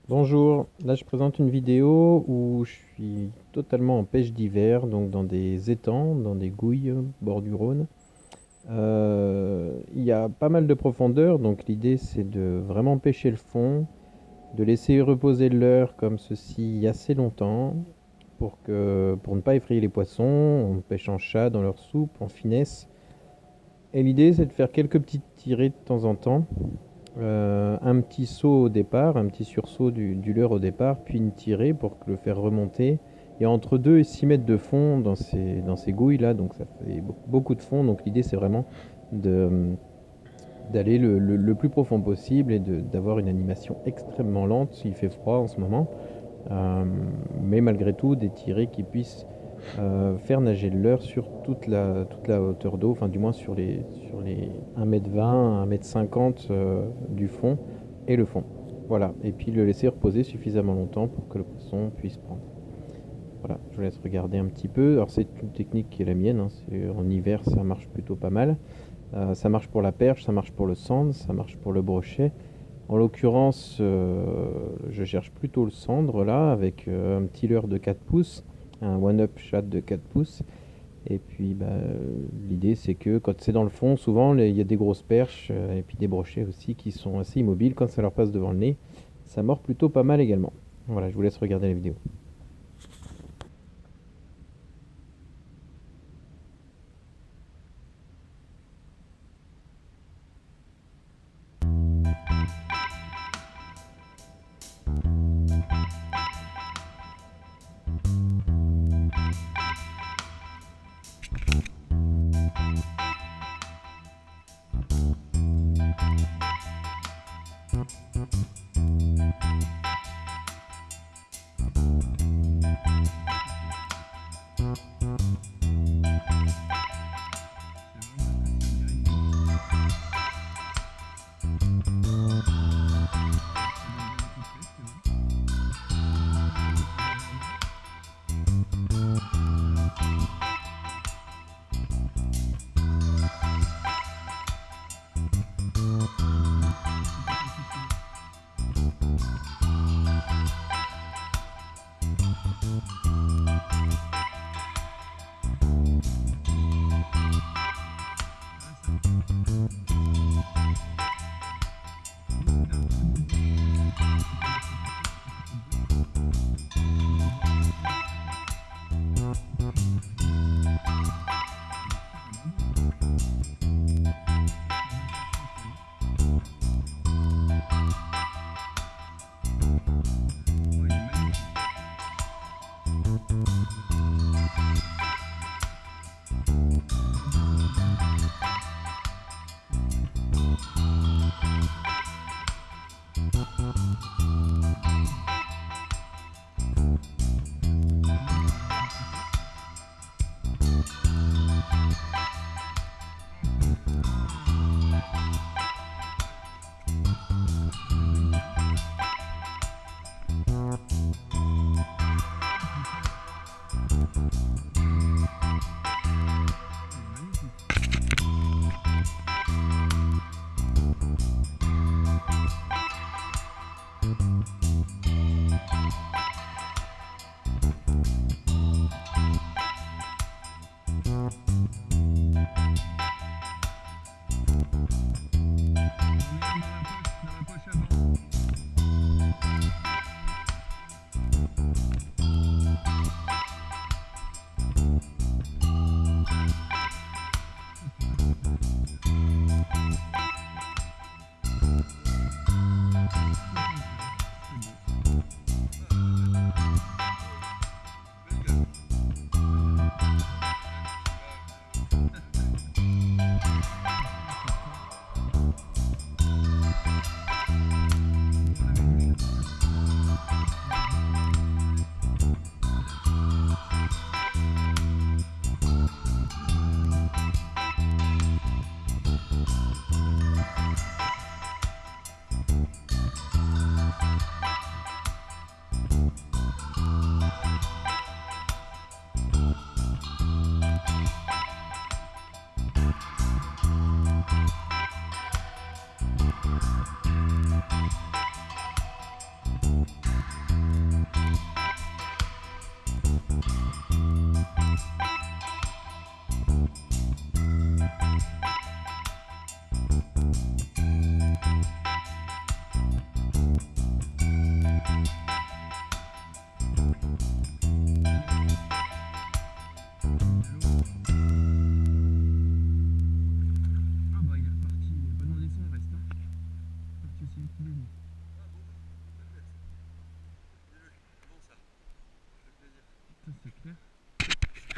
Bonjour, là je présente une vidéo où je suis totalement en pêche d'hiver, donc dans des étangs, dans des gouilles au bord du Rhône. Il y a pas mal de profondeur, donc l'idée c'est de vraiment pêcher le fond, de laisser reposer le leurre comme ceci assez longtemps pour ne pas effrayer les poissons. On pêche en chat, dans leur soupe, en finesse. Et l'idée c'est de faire quelques petites tirées de temps en temps. Un petit saut au départ, un petit sursaut du leurre au départ, puis une tirée pour le faire remonter. Il y a entre 2 et 6 mètres de fond dans ces gouilles là, donc ça fait beaucoup de fond. Donc l'idée c'est vraiment de, d'aller le plus profond possible et d'avoir une animation extrêmement lente. Il fait froid en ce moment, euh, mais malgré tout des tirées qui puissent faire nager le leurre sur toute la hauteur d'eau, enfin du moins sur les 1,20 m, 1,50 m du fond et le fond. Voilà, et puis le laisser reposer suffisamment longtemps pour que le poisson puisse prendre. Voilà, je vous laisse regarder un petit peu. Alors c'est une technique qui est la mienne, hein. En hiver ça marche plutôt pas mal. Ça marche pour la perche, ça marche pour le sandre, ça marche pour le brochet. En l'occurrence, je cherche plutôt le cendre là, avec un petit leurre de 4 pouces, un one-up shad de 4 pouces. Et puis l'idée c'est que quand c'est dans le fond, souvent il y a des grosses perches et puis des brochets aussi qui sont assez immobiles. Quand ça leur passe devant le nez, ça mord plutôt pas mal également. Voilà, je vous laisse regarder la vidéo. Ah bah il est reparti, pas dans le dessin, il reste là. Il est reparti aussi vite que lui.